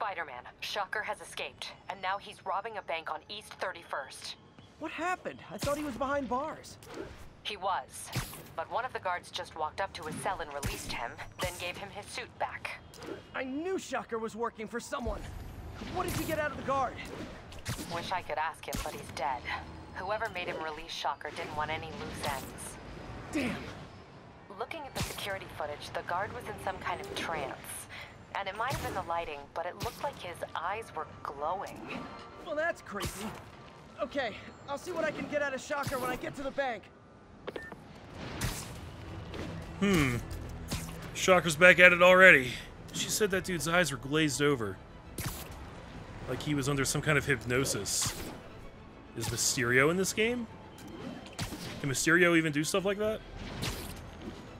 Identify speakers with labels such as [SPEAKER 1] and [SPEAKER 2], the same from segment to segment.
[SPEAKER 1] Spider-Man, Shocker has escaped, and now he's robbing a bank on East 31st.
[SPEAKER 2] What happened? I thought he was behind bars.
[SPEAKER 1] He was, but one of the guards just walked up to his cell and released him, then gave him his suit back.
[SPEAKER 2] I knew Shocker was working for someone. What did he get out of the guard?
[SPEAKER 1] Wish I could ask him, but he's dead. Whoever made him release Shocker didn't want any loose ends.
[SPEAKER 2] Damn.
[SPEAKER 1] Looking at the security footage, the guard was in some kind of trance. And it might have been the lighting, but it looked like his eyes were glowing.
[SPEAKER 2] Well, that's creepy. Okay, I'll see what I can get out of Shocker when I get to the bank.
[SPEAKER 3] Shocker's back at it already. She said that dude's eyes were glazed over. Like he was under some kind of hypnosis. Is Mysterio in this game? Can Mysterio even do stuff like that?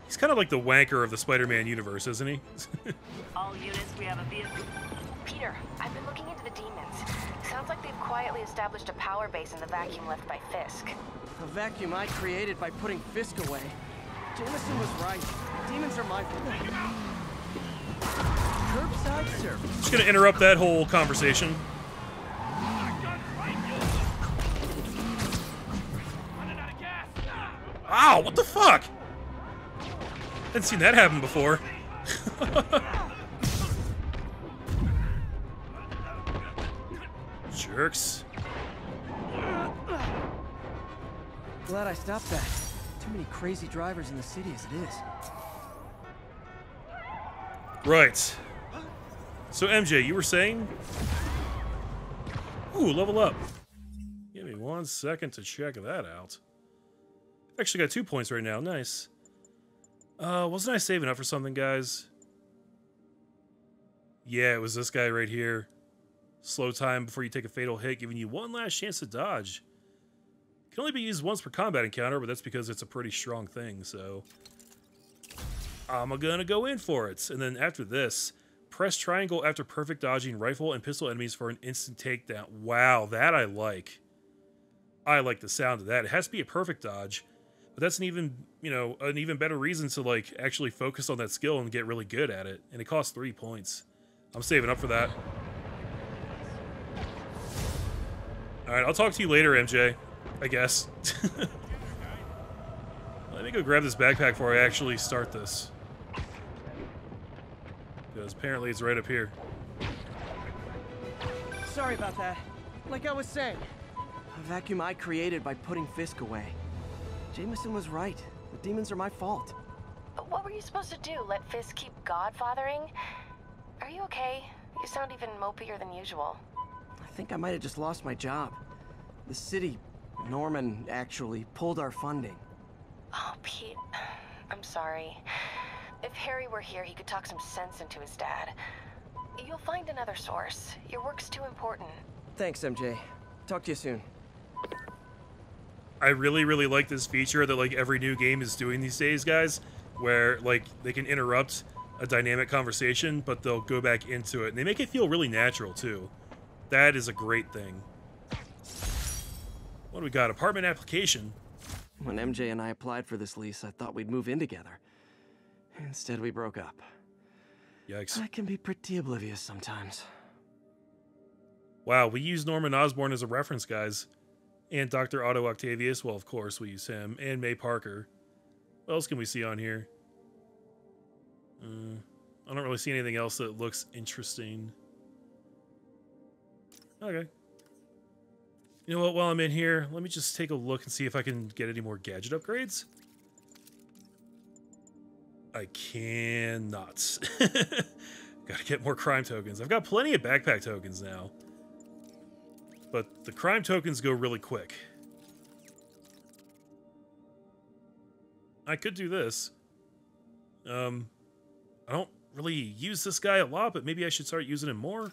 [SPEAKER 3] He's kind of like the wanker of the Spider-Man universe, isn't he?
[SPEAKER 4] All units, we have a vehicle.
[SPEAKER 1] Peter, I've been looking into the demons. Sounds like they've quietly established a power base in the vacuum left by Fisk.
[SPEAKER 2] A vacuum I created by putting Fisk away. Jameson was right. Demons are my fault. Curbside service.
[SPEAKER 3] Just gonna interrupt that whole conversation. Ow, what the fuck? Hadn't seen that happen before. Jerks.
[SPEAKER 2] Glad I stopped that. Too many crazy drivers in the city as it is.
[SPEAKER 3] Right. So MJ, you were saying? Ooh, level up. Give me 1 second to check that out. Actually got 2 points right now. Nice. Wasn't I saving up for something, guys? Yeah, it was this guy right here. Slow time before you take a fatal hit, giving you one last chance to dodge. Can only be used once per combat encounter, but that's because it's a pretty strong thing, so I'm gonna go in for it. And then after this, press triangle after perfect dodging rifle and pistol enemies for an instant takedown. Wow, that I like. I like the sound of that. It has to be a perfect dodge, but that's an even, an even better reason to like actually focus on that skill and get really good at it. And it costs 3 points. I'm saving up for that. All right, I'll talk to you later, MJ. I guess. Let me go grab this backpack before I actually start this. Because apparently it's right up here.
[SPEAKER 2] Sorry about that. Like I was saying, a vacuum I created by putting Fisk away. Jameson was right. The demons are my fault.
[SPEAKER 1] What were you supposed to do? Let Fisk keep godfathering? Are you okay? You sound even mopier than usual.
[SPEAKER 2] I think I might have just lost my job. The city, Norman, actually pulled our funding.
[SPEAKER 1] Oh, Pete. I'm sorry. If Harry were here, he could talk some sense into his dad. You'll find another source. Your work's too important.
[SPEAKER 2] Thanks, MJ. Talk to you soon.
[SPEAKER 3] I really, really like this feature that, like, every new game is doing these days, guys, where, like, they can interrupt a dynamic conversation, but they'll go back into it. And they make it feel really natural, too. That is a great thing. What do we got? Apartment application.
[SPEAKER 2] When MJ and I applied for this lease, I thought we'd move in together. Instead, we broke up.
[SPEAKER 3] Yikes.
[SPEAKER 2] I can be pretty oblivious sometimes.
[SPEAKER 3] Wow, we use Norman Osborn as a reference, guys. And Dr. Otto Octavius, well, of course we use him. And May Parker. What else can we see on here? I don't really see anything else that looks interesting. Okay. You know what, while I'm in here, let me just take a look and see if I can get any more gadget upgrades. I cannot. Gotta get more crime tokens. I've got plenty of backpack tokens now. But the crime tokens go really quick. I could do this. I don't really use this guy a lot, but maybe I should start using him more.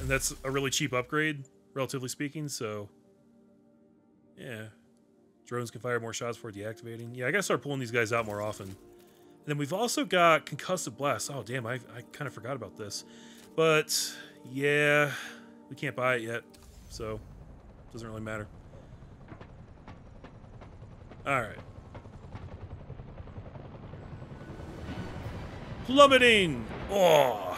[SPEAKER 3] And that's a really cheap upgrade, relatively speaking, so yeah. Drones can fire more shots before deactivating. Yeah, I gotta start pulling these guys out more often. And then we've also got concussive blast. Oh, damn, I kind of forgot about this. But, yeah, we can't buy it yet, so it doesn't really matter. Alright. Plummeting! Oh!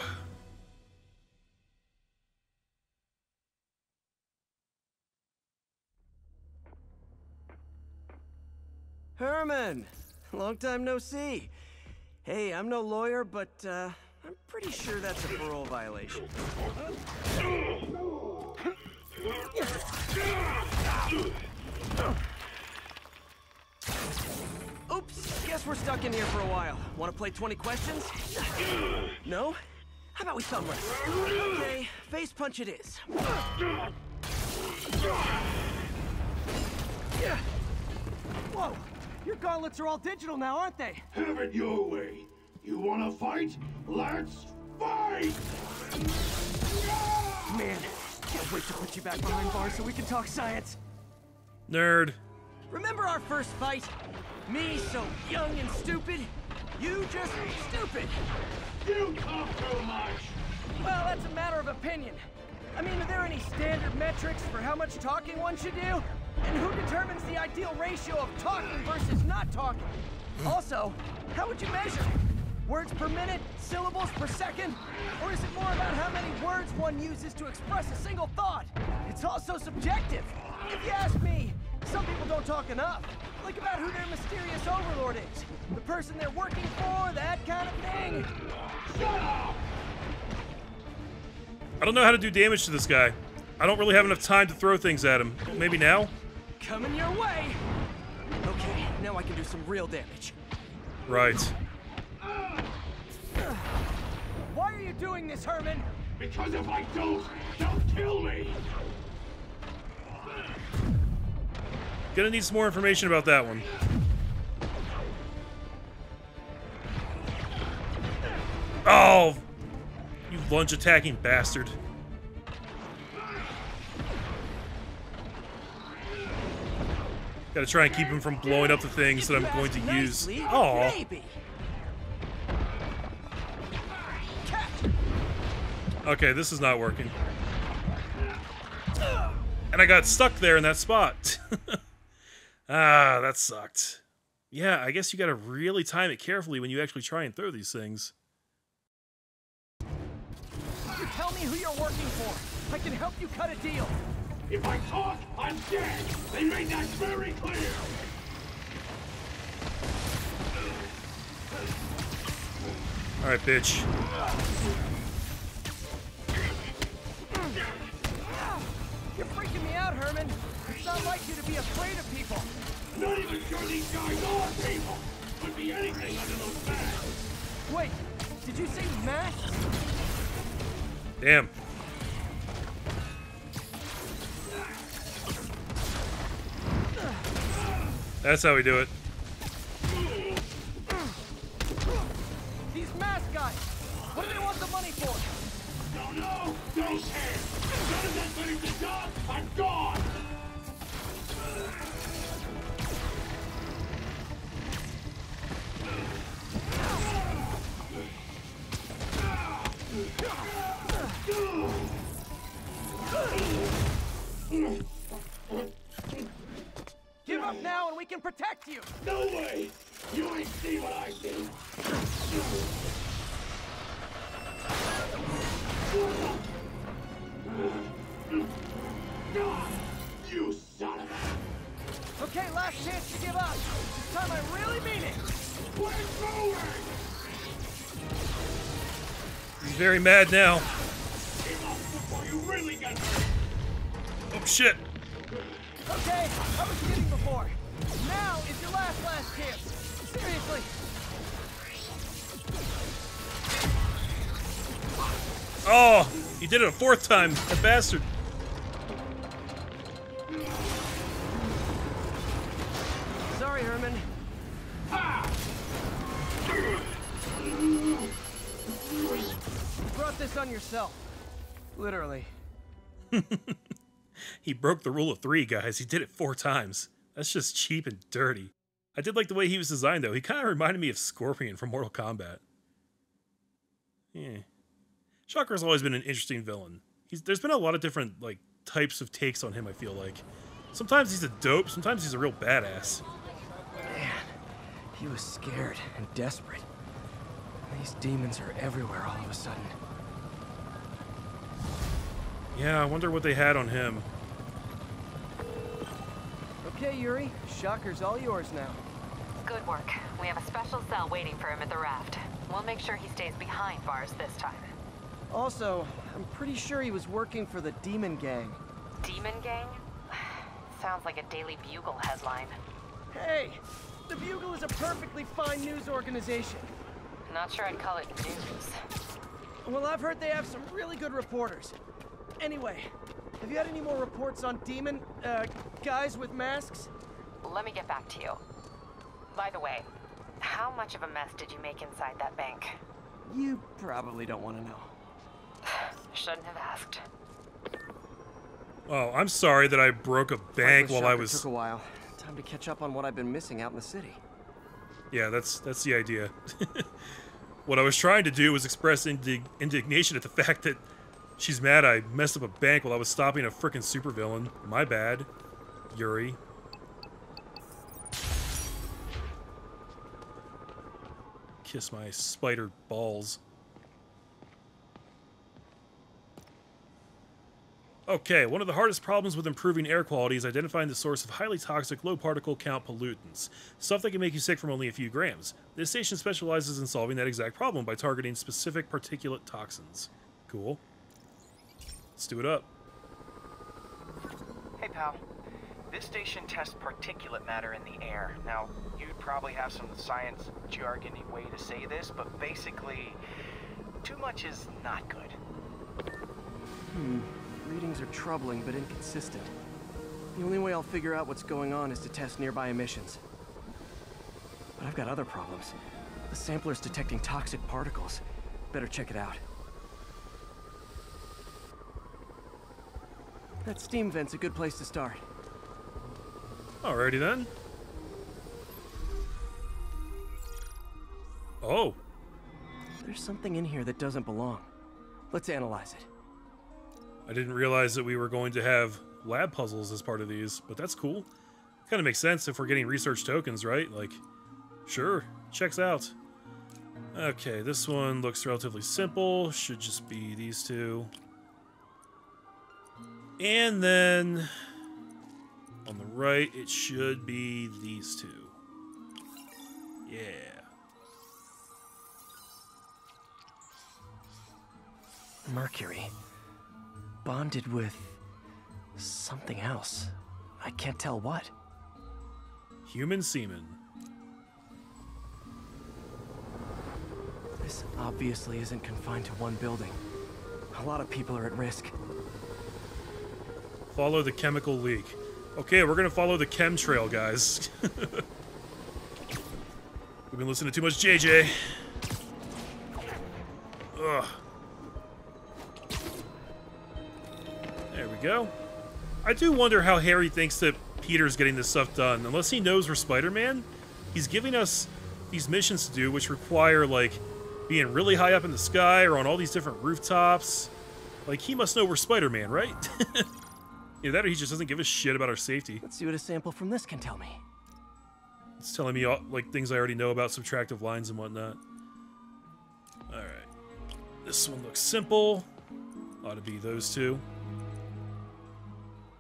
[SPEAKER 2] Herman! Long time no see. Hey, I'm no lawyer, but I'm pretty sure that's a parole violation. Oops, guess we're stuck in here for a while. Want to play 20 questions? No? How about we thumb wrestle? Okay, face punch it is. Whoa! Your gauntlets are all digital now, aren't they?
[SPEAKER 5] Have it your way. You wanna fight? Let's fight!
[SPEAKER 2] Man, can't wait to put you back behind bars so we can talk science.
[SPEAKER 3] Nerd.
[SPEAKER 2] Remember our first fight? Me so young and stupid? You just stupid.
[SPEAKER 5] You talk too much!
[SPEAKER 2] Well, that's a matter of opinion. I mean, are there any standard metrics for how much talking one should do? And who determines the ideal ratio of talking versus not talking? Also, how would you measure? Words per minute? Syllables per second? Or is it more about how many words one uses to express a single thought? It's also subjective. If you ask me, some people don't talk enough. Like about who their mysterious overlord is. The person they're working for, that kind of thing.
[SPEAKER 5] Shut up!
[SPEAKER 3] I don't know how to do damage to this guy. I don't really have enough time to throw things at him. Maybe now?
[SPEAKER 2] Coming your way! Okay, now I can do some real damage.
[SPEAKER 3] Right.
[SPEAKER 2] Why are you doing this, Herman?
[SPEAKER 5] Because if I don't, they'll kill me!
[SPEAKER 3] Gonna need some more information about that one. Oh! You lunge attacking bastard. Gotta try and keep him from blowing up the things that I'm going to use. Oh. Okay, this is not working. And I got stuck there in that spot. Ah, that sucked. Yeah, I guess you gotta really time it carefully when you actually try and throw these things.
[SPEAKER 2] You tell me who you're working for. I can help you cut a deal.
[SPEAKER 5] If I talk, I'm dead! They made that very clear!
[SPEAKER 3] Alright, bitch.
[SPEAKER 2] You're freaking me out, Herman. It's not like you to be afraid of people.
[SPEAKER 5] Not even sure these guys are people! Could be anything under those masks!
[SPEAKER 2] Wait, did you say masks?
[SPEAKER 3] Damn. That's how we do it.
[SPEAKER 2] These mask guys, what do they want the money for?
[SPEAKER 5] Don't know! Don't care! As soon as I finish the job, I'm gone!
[SPEAKER 2] Give up now and we can protect you!
[SPEAKER 5] No way! You ain't see what I see! You son of a...
[SPEAKER 2] Okay, last chance to give up. This time I really mean it.
[SPEAKER 5] We're going!
[SPEAKER 3] He's very mad now.
[SPEAKER 5] Give up before you really get hurt!
[SPEAKER 3] Oh shit.
[SPEAKER 2] Okay, I was kidding before. Now is your last chance. Seriously.
[SPEAKER 3] Oh, he did it a fourth time, that bastard.
[SPEAKER 2] Sorry, Herman. You brought this on yourself. Literally.
[SPEAKER 3] He broke the rule of 3, guys. He did it 4 times. That's just cheap and dirty. I did like the way he was designed, though. He kind of reminded me of Scorpion from Mortal Kombat. Yeah. Shocker's always been an interesting villain. There's been a lot of different, like, types of takes on him, I feel like. Sometimes he's a dope, sometimes he's a real badass.
[SPEAKER 2] Man, he was scared and desperate. These demons are everywhere all of a sudden.
[SPEAKER 3] Yeah, I wonder what they had on him.
[SPEAKER 2] Okay, Yuri. Shocker's all yours now.
[SPEAKER 6] Good work. We have a special cell waiting for him at the raft. We'll make sure he stays behind bars this time.
[SPEAKER 2] Also, I'm pretty sure he was working for the Demon Gang.
[SPEAKER 6] Demon Gang? Sounds like a Daily Bugle headline.
[SPEAKER 2] Hey, the Bugle is a perfectly fine news organization.
[SPEAKER 6] Not sure I'd call it news.
[SPEAKER 2] Well, I've heard they have some really good reporters. Anyway, have you had any more reports on demon, guys with masks?
[SPEAKER 6] Let me get back to you. By the way, how much of a mess did you make inside that bank?
[SPEAKER 2] You probably don't want to know.
[SPEAKER 6] Shouldn't have asked.
[SPEAKER 3] Oh, I'm sorry that I broke a bank while I was...
[SPEAKER 2] Took a while. Time to catch up on what I've been missing out in the city.
[SPEAKER 3] Yeah, that's the idea. What I was trying to do was express indignation at the fact that she's mad I messed up a bank while I was stopping a frickin' supervillain. My bad, Yuri. Kiss my spider balls. Okay, one of the hardest problems with improving air quality is identifying the source of highly toxic, low particle count pollutants. Stuff that can make you sick from only a few grams. This station specializes in solving that exact problem by targeting specific particulate toxins. Cool. Let's do it up.
[SPEAKER 7] Hey pal, this station tests particulate matter in the air. Now, you'd probably have some science jargony way to say this, but basically, too much is not good.
[SPEAKER 2] Readings are troubling but inconsistent. The only way I'll figure out what's going on is to test nearby emissions. But I've got other problems. The sampler's detecting toxic particles. Better check it out. That steam vent's a good place to start.
[SPEAKER 3] Alrighty then. Oh.
[SPEAKER 2] There's something in here that doesn't belong. Let's analyze it.
[SPEAKER 3] I didn't realize that we were going to have lab puzzles as part of these, but that's cool. Kind of makes sense if we're getting research tokens, right? Like, sure, checks out. Okay, this one looks relatively simple. Should just be these two. And then on the right, it should be these two. Yeah.
[SPEAKER 2] Mercury. Bonded with something else. I can't tell what.
[SPEAKER 3] Human semen.
[SPEAKER 2] This obviously isn't confined to one building. A lot of people are at risk.
[SPEAKER 3] Follow the chemical leak. Okay, we're gonna follow the chemtrail, guys. We've been listening to too much JJ. Ugh. There we go. I do wonder how Harry thinks that Peter's getting this stuff done. Unless he knows we're Spider-Man, he's giving us these missions to do, which require, like, being really high up in the sky or on all these different rooftops. Like, he must know we're Spider-Man, right? Either that or he just doesn't give a shit about our safety.
[SPEAKER 2] Let's see what a sample from this can tell me.
[SPEAKER 3] It's telling me, all, like, things I already know about subtractive lines and whatnot. Alright. This one looks simple. Ought to be those two.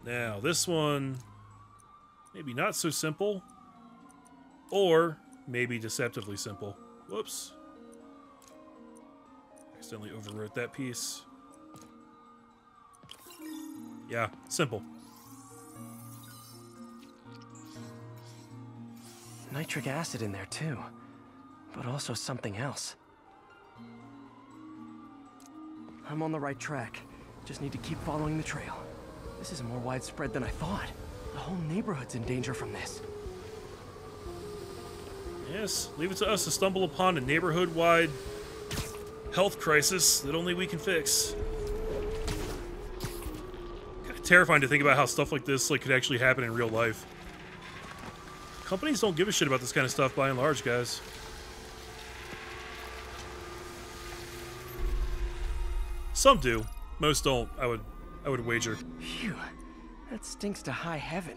[SPEAKER 3] Now, this one, maybe not so simple, or maybe deceptively simple. Whoops. Accidentally overwrote that piece. Yeah, simple.
[SPEAKER 2] Nitric acid in there too, but also something else. I'm on the right track. Just need to keep following the trail. This is more widespread than I thought. The whole neighborhood's in danger from this.
[SPEAKER 3] Yes, leave it to us to stumble upon a neighborhood-wide health crisis that only we can fix. Kind of terrifying to think about how stuff like this could actually happen in real life. Companies don't give a shit about this kind of stuff by and large, guys. Some do. Most don't, I would wager.
[SPEAKER 2] Phew, that stinks to high heaven.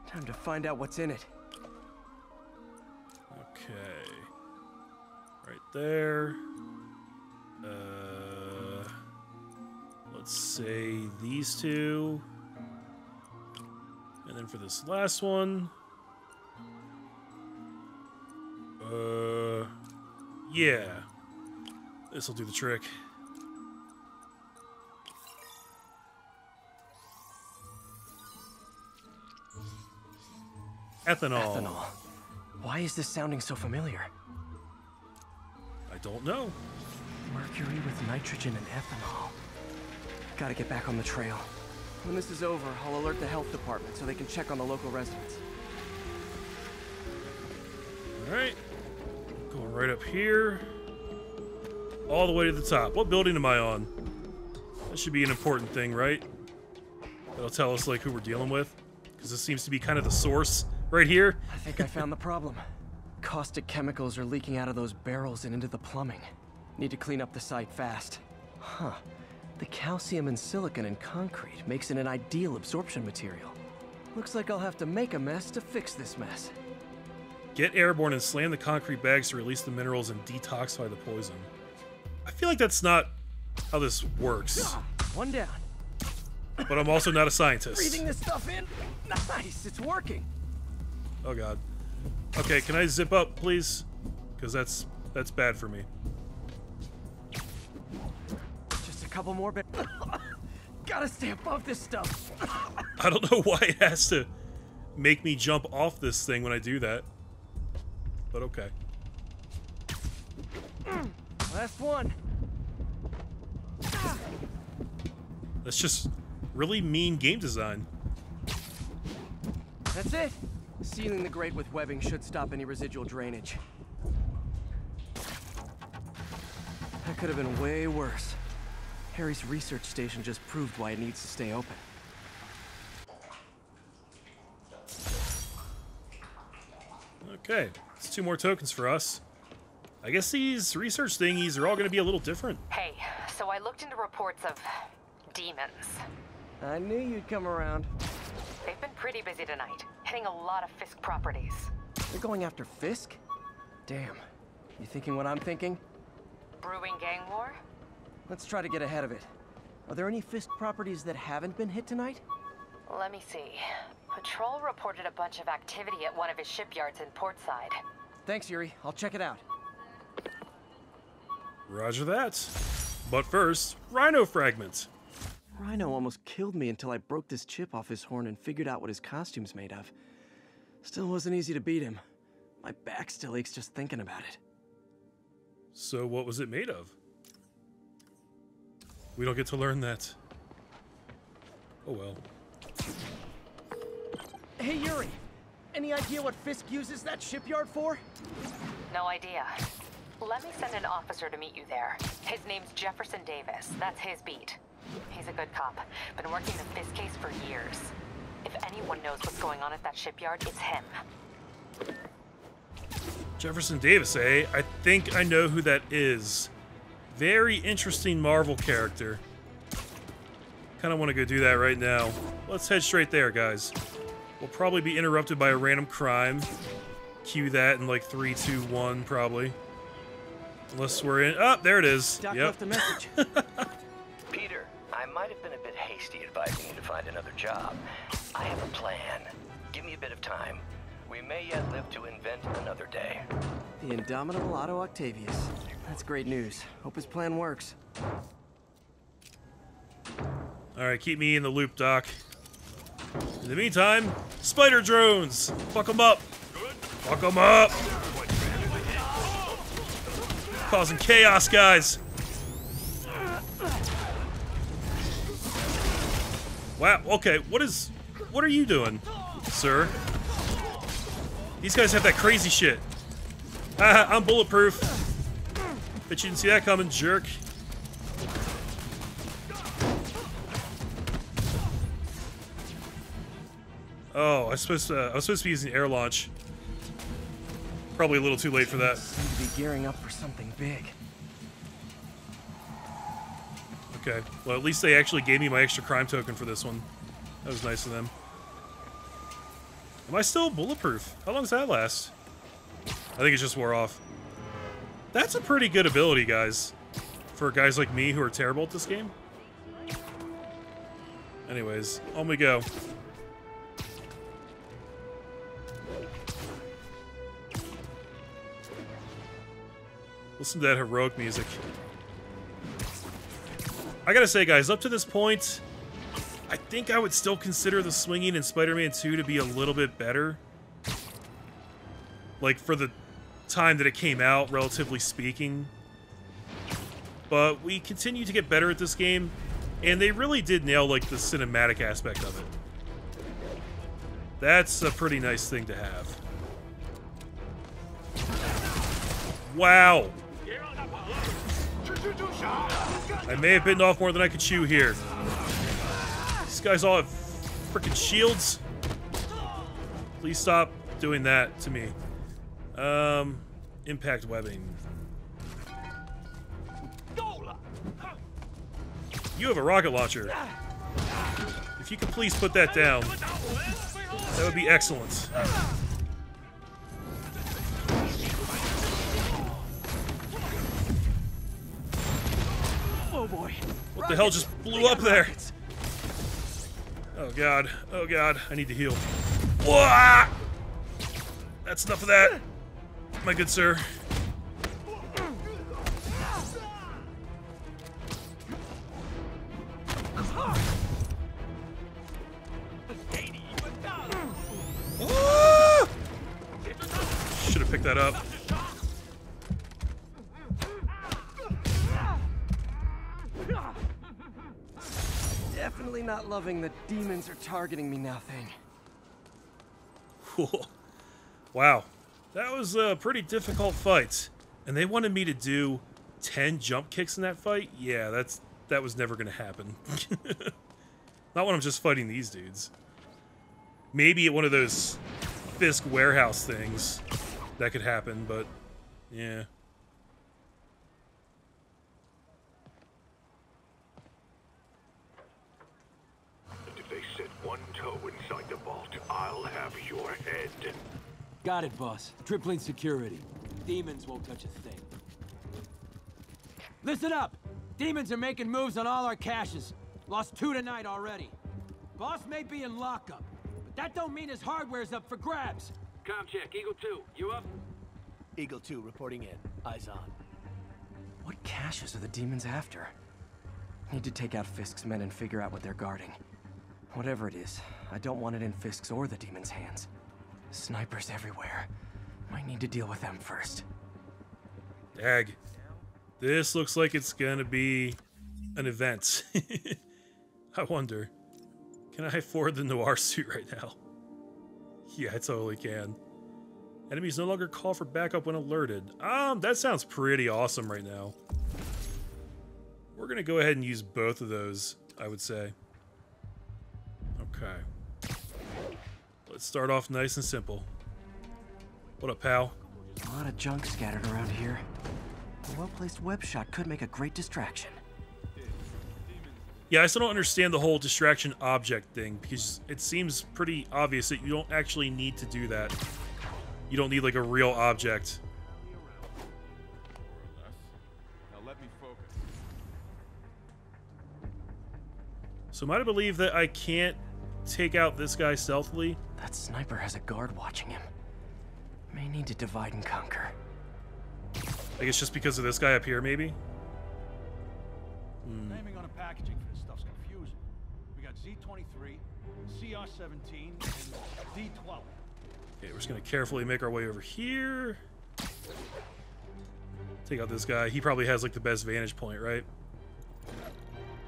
[SPEAKER 2] Time to find out what's in it.
[SPEAKER 3] Okay. Right there. Let's say these two. And then for this last one, Yeah. This'll do the trick. Ethanol.
[SPEAKER 2] Ethanol. Why is this sounding so familiar?
[SPEAKER 3] I don't know.
[SPEAKER 2] Mercury with nitrogen and ethanol. Gotta get back on the trail. When this is over, I'll alert the health department so they can check on the local residents.
[SPEAKER 3] Alright. Going right up here. All the way to the top. What building am I on? That should be an important thing, right? That'll tell us, like, who we're dealing with. Because this seems to be kind of the source right here.
[SPEAKER 2] I think I found the problem. Caustic chemicals are leaking out of those barrels and into the plumbing. Need to clean up the site fast. Huh. The calcium and silicon in concrete makes it an ideal absorption material. Looks like I'll have to make a mess to fix this mess.
[SPEAKER 3] Get airborne and slam the concrete bags to release the minerals and detoxify the poison. I feel like that's not how this works.
[SPEAKER 2] One down.
[SPEAKER 3] But I'm also not a scientist.
[SPEAKER 2] Breathing this stuff in? Nice, it's working.
[SPEAKER 3] Oh god. Okay, can I zip up, please? Because that's bad for me.
[SPEAKER 2] Just a couple more bits. Gotta stay above this stuff.
[SPEAKER 3] I don't know why it has to make me jump off this thing when I do that. But okay.
[SPEAKER 2] Last one.
[SPEAKER 3] That's just really mean game design.
[SPEAKER 2] That's it. Sealing the grate with webbing should stop any residual drainage. That could have been way worse. Harry's research station just proved why it needs to stay open.
[SPEAKER 3] Okay, it's 2 more tokens for us. I guess these research thingies are all going to be a little different.
[SPEAKER 6] Hey, so I looked into reports of demons.
[SPEAKER 2] I knew you'd come around.
[SPEAKER 6] They've been pretty busy tonight, hitting a lot of Fisk properties.
[SPEAKER 2] You're going after Fisk? Damn. You thinking what I'm thinking?
[SPEAKER 6] Brewing gang war?
[SPEAKER 2] Let's try to get ahead of it. Are there any Fisk properties that haven't been hit tonight?
[SPEAKER 6] Let me see. Patrol reported a bunch of activity at one of his shipyards in Portside.
[SPEAKER 2] Thanks, Yuri. I'll check it out.
[SPEAKER 3] Roger that. But first, Rhino Fragment.
[SPEAKER 2] Rhino almost killed me until I broke this chip off his horn and figured out what his costume's made of. Still wasn't easy to beat him. My back still aches just thinking about it.
[SPEAKER 3] So what was it made of? We don't get to learn that. Oh well.
[SPEAKER 2] Hey, Yuri. Any idea what Fisk uses that shipyard for?
[SPEAKER 6] No idea. Let me send an officer to meet you there. His name's Jefferson Davis. That's his beat. He's a good cop. Been working the Fisk case for years. If anyone knows what's going on at that shipyard, it's him.
[SPEAKER 3] Jefferson Davis, eh? I think I know who that is. Very interesting Marvel character. Kind of want to go do that right now. Let's head straight there, guys. We'll probably be interrupted by a random crime. Cue that in like 3, 2, 1, probably. Unless we're in... Oh, there it is.
[SPEAKER 2] Doc
[SPEAKER 3] yep.
[SPEAKER 2] left a message.
[SPEAKER 8] Peter, I might have been a bit hasty advising you to find another job. I have a plan. Give me a bit of time. We may yet live to invent another day.
[SPEAKER 2] The indomitable Otto Octavius. That's great news. Hope his plan works.
[SPEAKER 3] Alright, keep me in the loop, Doc. In the meantime, spider drones! Fuck them up! Fuck them up! Causing chaos, guys! Wow, okay, what are you doing, sir? These guys have that crazy shit. Haha, I'm bulletproof. Bet you didn't see that coming, jerk. Oh, I was supposed to be using air launch. Probably a little too late for that.
[SPEAKER 2] Seem to be gearing up for something big.
[SPEAKER 3] Okay, well at least they actually gave me my extra crime token for this one. That was nice of them. Am I still bulletproof? How long does that last? I think it just wore off. That's a pretty good ability, guys. For guys like me who are terrible at this game. Anyways, on we go. Listen to that heroic music. I gotta say, guys, up to this point, I think I would still consider the swinging in Spider-Man 2 to be a little bit better. Like, for the time that it came out, relatively speaking. But we continue to get better at this game, and they really did nail, like, the cinematic aspect of it. That's a pretty nice thing to have. Wow! I may have bitten off more than I could chew here. These guys all have freaking shields. Please stop doing that to me. Impact webbing. You have a rocket launcher. If you could please put that down, that would be excellent.
[SPEAKER 2] Oh boy.
[SPEAKER 3] What the hell just blew up there? Oh god. Oh god. I need to heal. Whoa! That's enough of that, my good sir. Should have picked that up.
[SPEAKER 2] Definitely not loving the demons are targeting me now thing.
[SPEAKER 3] Cool. Wow. That was a pretty difficult fight. And they wanted me to do 10 jump kicks in that fight? Yeah, that was never going to happen. Not when I'm just fighting these dudes. Maybe at one of those Fisk warehouse things that could happen, but yeah.
[SPEAKER 5] If they set one toe inside the vault, I'll have your head.
[SPEAKER 9] Got it, boss. Tripling security. Demons won't touch a thing. Listen up! Demons are making moves on all our caches. Lost 2 tonight already. Boss may be in lockup, but that don't mean his hardware's up for grabs.
[SPEAKER 10] Com check, Eagle 2, you up?
[SPEAKER 2] Eagle 2 reporting in. Eyes on. What caches are the demons after? Need to take out Fisk's men and figure out what they're guarding. Whatever it is, I don't want it in Fisk's or the demons' hands. Snipers everywhere. Might need to deal with them first.
[SPEAKER 3] Dag. This looks like it's gonna be an event. I wonder. Can I afford the noir suit right now? Yeah, I totally can. Enemies no longer call for backup when alerted. That sounds pretty awesome right now. We're gonna go ahead and use both of those, I would say. Okay. Let's start off nice and simple. What up, pal?
[SPEAKER 2] A lot of junk scattered around here. A well-placed web shot could make a great distraction.
[SPEAKER 3] Yeah, I still don't understand the whole distraction object thing, because it seems pretty obvious that you don't actually need to do that. You don't need, like, a real object.
[SPEAKER 10] Now let me focus.
[SPEAKER 3] So am I to believe that I can't take out this guy stealthily?
[SPEAKER 2] That sniper has a guard watching him. May need to divide and conquer.
[SPEAKER 3] I guess just because of this guy up here, maybe?
[SPEAKER 10] Naming on the packaging for this stuff's confusing. We got Z23, CR17, and D12.
[SPEAKER 3] Okay, we're just gonna carefully make our way over here. Take out this guy. He probably has, like, the best vantage point, right?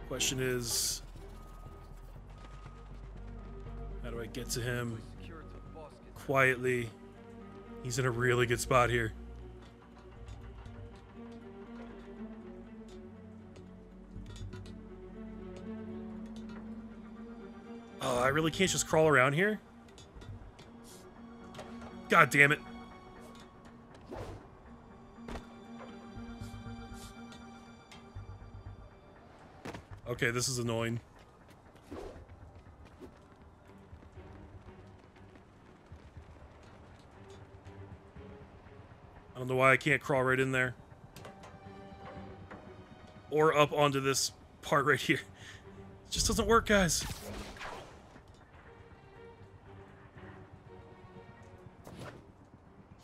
[SPEAKER 3] Question is, how do I get to him quietly? He's in a really good spot here. Oh, I really can't just crawl around here? God damn it. Okay, this is annoying. I don't know why I can't crawl right in there. Or up onto this part right here. It just doesn't work, guys.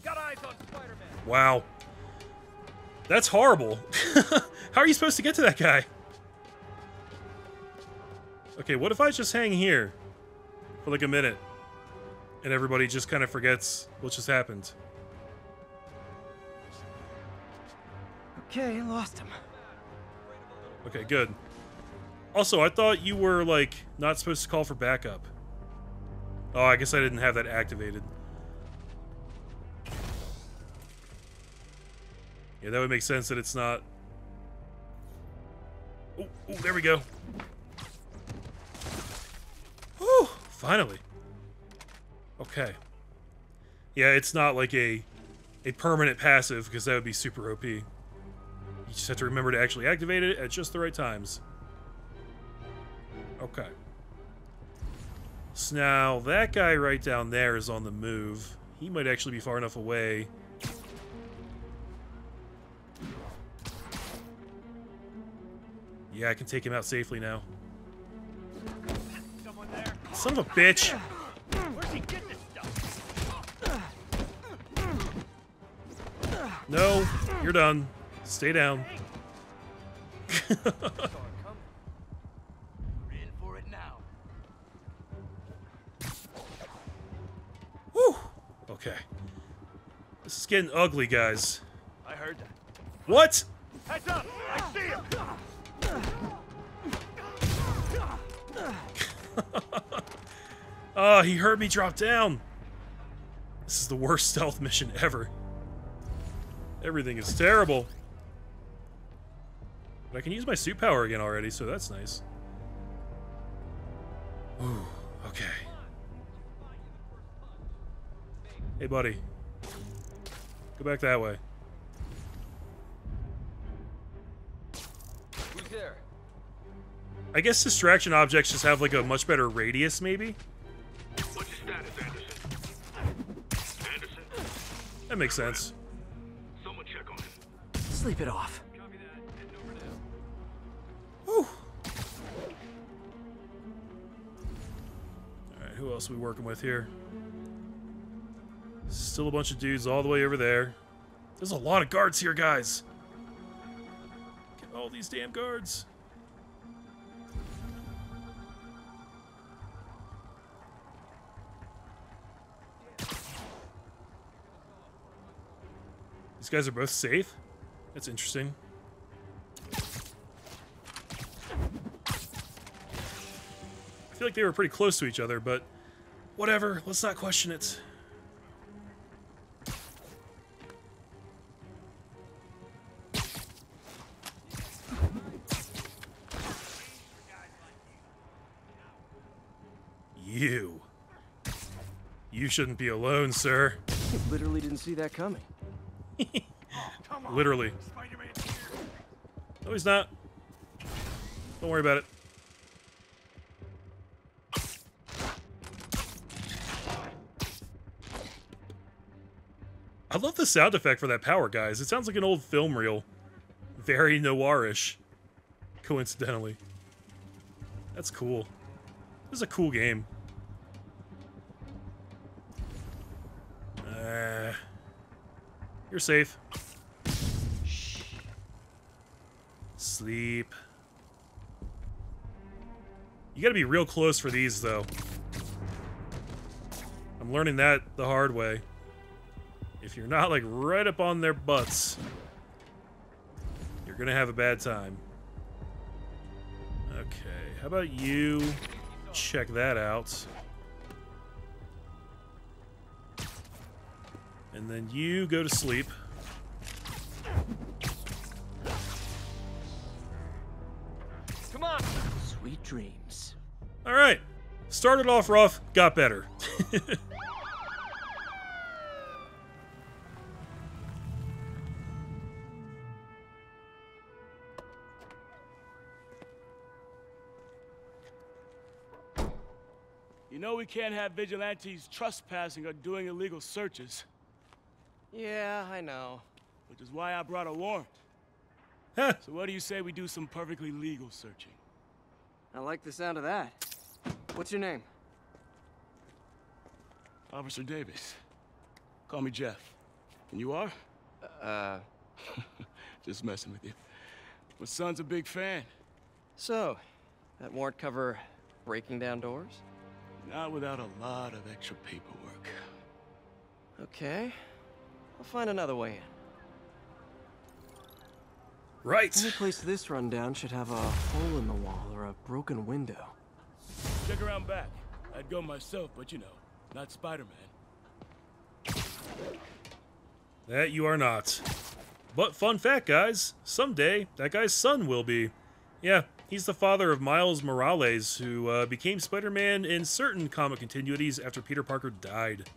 [SPEAKER 2] Got eyes on Spider-Man.
[SPEAKER 3] Wow. That's horrible. How are you supposed to get to that guy? Okay, what if I just hang here for like a minute and everybody just kind of forgets what just happened?
[SPEAKER 2] Okay, lost him.
[SPEAKER 3] Okay, good. Also, I thought you were, like, not supposed to call for backup. Oh, I guess I didn't have that activated. Yeah, that would make sense that it's not. Oh, there we go. Whew, finally. Okay. Yeah, it's not like a permanent passive, because that would be super OP. You just have to remember to actually activate it at just the right times. Okay. So now, that guy right down there is on the move. He might actually be far enough away. Yeah, I can take him out safely now.
[SPEAKER 10] Someone there.
[SPEAKER 3] Son of a bitch!
[SPEAKER 10] Where'd he get this stuff?
[SPEAKER 3] No, you're done. Stay down.
[SPEAKER 10] We're in for it now.
[SPEAKER 3] Whew. Okay. This is getting ugly, guys.
[SPEAKER 10] I heard that.
[SPEAKER 3] What?
[SPEAKER 10] Heads up! I see him!
[SPEAKER 3] Oh, he heard me drop down. This is the worst stealth mission ever. Everything is terrible. But I can use my suit power again already, so that's nice. Ooh, okay. Hey, buddy. Go back that way.
[SPEAKER 2] Who's there?
[SPEAKER 3] I guess distraction objects just have like a much better radius, maybe?
[SPEAKER 5] What's your status, Anderson? Anderson?
[SPEAKER 3] That makes sense.
[SPEAKER 5] Someone check on him.
[SPEAKER 2] Sleep it off.
[SPEAKER 3] Whew. Alright, who else are we working with here? Still a bunch of dudes all the way over there. There's a lot of guards here, guys. Get all these damn guards. These guys are both safe? That's interesting. I feel like they were pretty close to each other, but whatever. Let's not question it. You shouldn't be alone, sir.
[SPEAKER 2] You literally didn't see that coming.
[SPEAKER 3] Literally. No, he's not. Don't worry about it. I love the sound effect for that power, guys. It sounds like an old film reel. Very noirish. Coincidentally. That's cool. This is a cool game. You're safe. Shh. Sleep. You gotta be real close for these, though. I'm learning that the hard way. If you're not, like, right up on their butts, you're gonna have a bad time. Okay, how about you check that out? And then you go to sleep.
[SPEAKER 2] Come on! Sweet dreams.
[SPEAKER 3] Alright. Started off rough, got better.
[SPEAKER 10] You know we can't have vigilantes trespassing or doing illegal searches.
[SPEAKER 2] Yeah, I know.
[SPEAKER 10] Which is why I brought a warrant.
[SPEAKER 3] Huh.
[SPEAKER 10] So what do you say we do some perfectly legal searching?
[SPEAKER 2] I like the sound of that. What's your name?
[SPEAKER 10] Officer Davis. Call me Jeff. And you are?
[SPEAKER 11] Just messing with you. My son's a big fan.
[SPEAKER 2] So, that warrant cover breaking down doors?
[SPEAKER 11] Not without a lot of extra paperwork.
[SPEAKER 2] Okay. I'll find another way in.
[SPEAKER 3] Right.
[SPEAKER 2] Any place this rundown should have a hole in the wall or a broken window.
[SPEAKER 11] Check around back. I'd go myself, but you know, not Spider-Man.
[SPEAKER 3] That you are not. But fun fact, guys, someday that guy's son will be. Yeah, he's the father of Miles Morales, who became Spider-Man in certain comic continuities after Peter Parker died.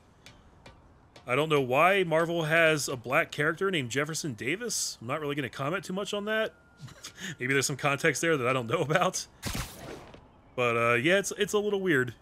[SPEAKER 3] I don't know why Marvel has a black character named Jefferson Davis. I'm not really going to comment too much on that. Maybe there's some context there that I don't know about. But yeah, it's a little weird.